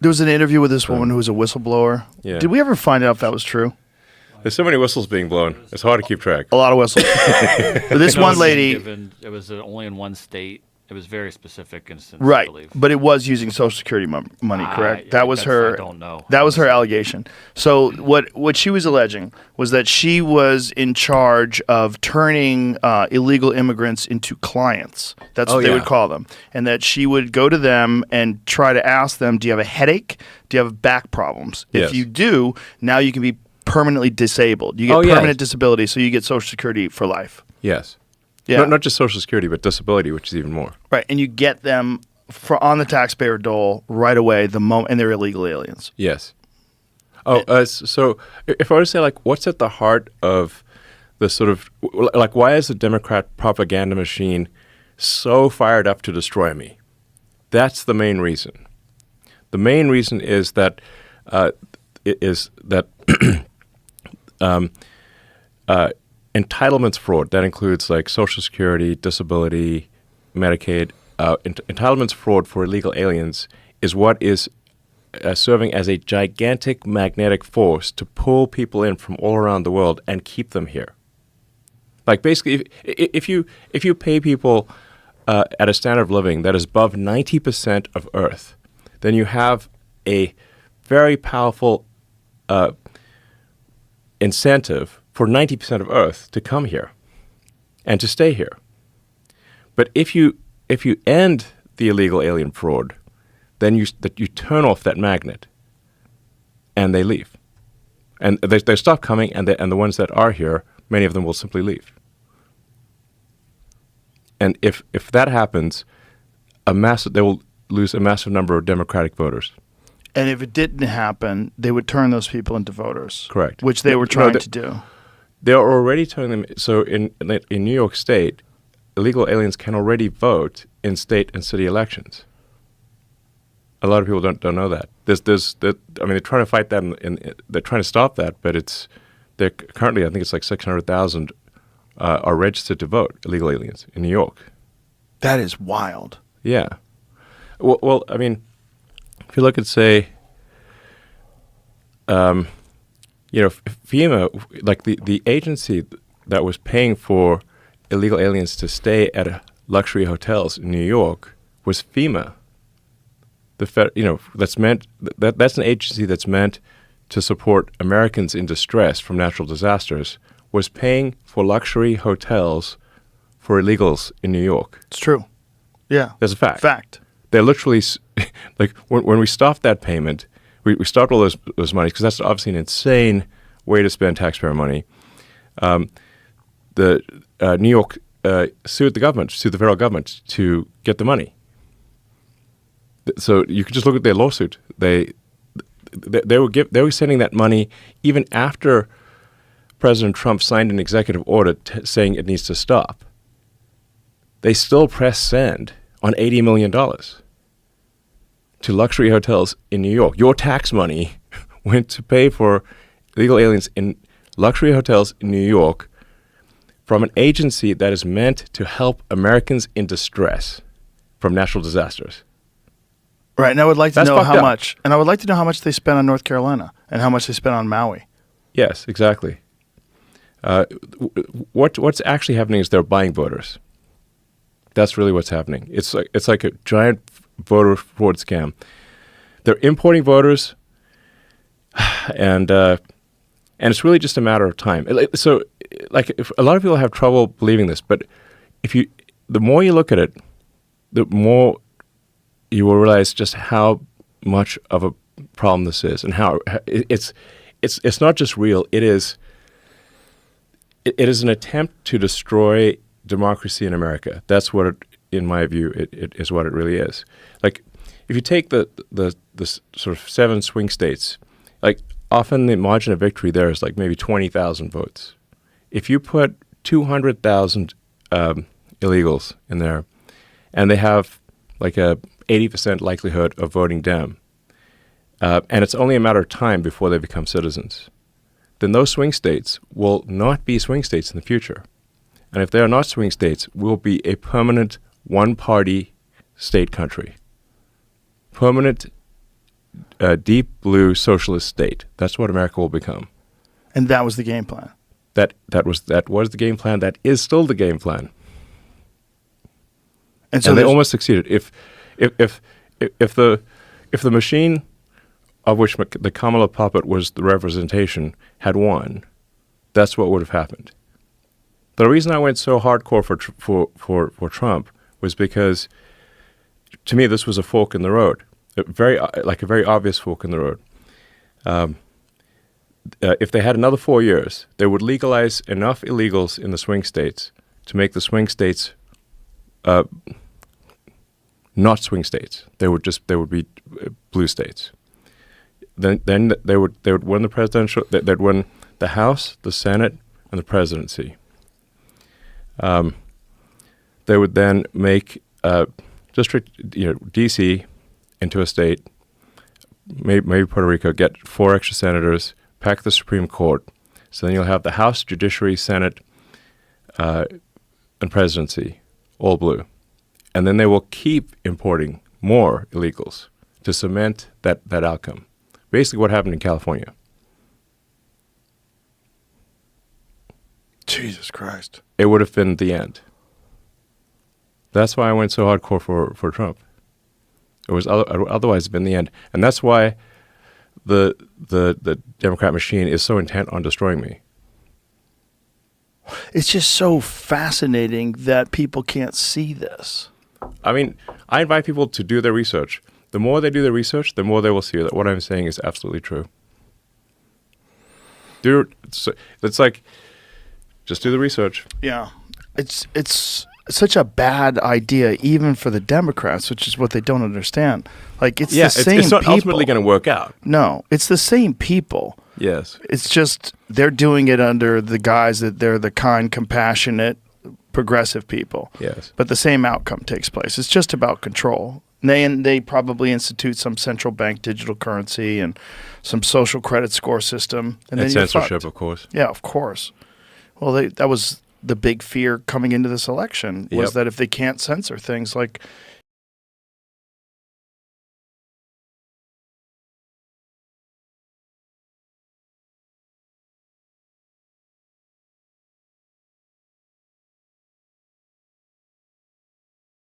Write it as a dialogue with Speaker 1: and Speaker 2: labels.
Speaker 1: There was an interview with this woman who was a whistleblower.
Speaker 2: Yeah.
Speaker 1: Did we ever find out if that was true?
Speaker 2: There's so many whistles being blown. It's hard to keep track.
Speaker 1: A lot of whistles. But this one lady,
Speaker 3: It was only in one state. It was very specific instance, I
Speaker 1: right?
Speaker 3: believe.
Speaker 1: But it was using Social Security money, correct? That was her.
Speaker 3: I don't know.
Speaker 1: That was her allegation. So what she was alleging was that she was in charge of turning illegal immigrants into clients. That's what they would call them, and that she would go to them and try to ask them, "Do you have a headache? Do you have back problems?
Speaker 2: Yes.
Speaker 1: If you do, now you can be permanently disabled. You get permanent disability, so you get Social Security for life."
Speaker 2: Yes.
Speaker 1: Yeah.
Speaker 2: Not just Social Security, but disability, which is even more.
Speaker 1: Right, and you get them on the taxpayer dole right away the moment, and they're illegal aliens.
Speaker 2: Yes. So if I were to say, like, what's at the heart of the sort of, like, why is the Democrat propaganda machine so fired up to destroy me? That's the main reason. The main reason is that entitlements fraud, that includes like Social Security, disability, Medicaid, entitlements fraud for illegal aliens is what is serving as a gigantic magnetic force to pull people in from all around the world and keep them here. Like basically, if you pay people at a standard of living that is above 90% of Earth, then you have a very powerful incentive for 90% of Earth to come here and to stay here. But if you end the illegal alien fraud, then you turn off that magnet, and they leave, and they stop coming, and the ones that are here, many of them will simply leave. And if that happens, they will lose a massive number of Democratic voters.
Speaker 1: And if it didn't happen, they would turn those people into voters.
Speaker 2: Correct.
Speaker 1: Which they were trying to do.
Speaker 2: They're already turning them. So in New York State, illegal aliens can already vote in state and city elections. A lot of people don't know that. They're trying to fight that, and they're trying to stop that. But they're currently, I think it's like 600,000 are registered to vote, illegal aliens in New York.
Speaker 1: That is wild.
Speaker 2: Yeah. Well, I mean, if you look at, say, FEMA, like the agency that was paying for illegal aliens to stay at luxury hotels in New York was FEMA. That's an agency that's meant to support Americans in distress from natural disasters, was paying for luxury hotels for illegals in New York.
Speaker 1: It's true. Yeah.
Speaker 2: That's a fact.
Speaker 1: Fact.
Speaker 2: They're literally, like, when we stopped that payment, we stopped all those monies, because that's obviously an insane way to spend taxpayer money. The New York sued the federal government to get the money. So you could just look at their lawsuit. They were sending that money even after President Trump signed an executive order saying it needs to stop. They still press send on $80 million to luxury hotels in New York. Your tax money went to pay for illegal aliens in luxury hotels in New York from an agency that is meant to help Americans in distress from natural disasters.
Speaker 1: Right, and I would like to know how
Speaker 2: up.
Speaker 1: much. And I would like to know how much they spent on North Carolina and how much they spent on Maui.
Speaker 2: Yes, exactly. What's actually happening is they're buying voters. That's really what's happening. It's like a giant voter fraud scam. They're importing voters, and it's really just a matter of time. So, like, a lot of people have trouble believing this, but the more you look at it, the more you will realize just how much of a problem this is, and how it's not just real. It is an attempt to destroy democracy in America. That's what, in my view, it is what it really is. Like, if you take the sort of 7 swing states, like, often the margin of victory there is like maybe 20,000 votes. If you put 200,000 illegals in there, and they have like a 80% likelihood of voting Dem, and it's only a matter of time before they become citizens, then those swing states will not be swing states in the future. And if they are not swing states, we'll be a permanent one-party state country. Permanent a deep blue socialist state. That's what America will become.
Speaker 1: And that was the game plan.
Speaker 2: That was the game plan. That is still the game plan.
Speaker 1: And so
Speaker 2: they almost succeeded. If the machine of which the Kamala puppet was the representation had won, that's what would have happened. The reason I went so hardcore for Trump was because, to me, this was a fork in the road, a very obvious fork in the road. If they had another 4 years, they would legalize enough illegals in the swing states to make the swing states not swing states. They would be blue states. Then they would win the presidential. They'd win the House, the Senate, and the presidency. They would then make district, D.C. into a state. Maybe Puerto Rico, get 4 extra senators, pack the Supreme Court. So then you'll have the House, Judiciary, Senate, and presidency, all blue. And then they will keep importing more illegals to cement that outcome. Basically what happened in California.
Speaker 1: Jesus Christ.
Speaker 2: It would have been the end. That's why I went so hardcore for Trump. It was otherwise been the end. And that's why the Democrat machine is so intent on destroying me.
Speaker 1: It's just so fascinating that people can't see this.
Speaker 2: I mean, I invite people to do their research. The more they do their research, the more they will see that what I'm saying is absolutely true. It's like, just do the research.
Speaker 1: Yeah. It's such a bad idea, even for the Democrats, which is what they don't understand. Like, it's the same
Speaker 2: it's not
Speaker 1: people.
Speaker 2: ultimately going to work out.
Speaker 1: No, it's the same people.
Speaker 2: Yes.
Speaker 1: It's just they're doing it under the guise that they're the kind, compassionate, progressive people.
Speaker 2: Yes.
Speaker 1: But the same outcome takes place. It's just about control. And they probably institute some central bank digital currency and some social credit score system. And then
Speaker 2: censorship, of course.
Speaker 1: Yeah, of course. Well, that was the big fear coming into this election was that if they can't censor things like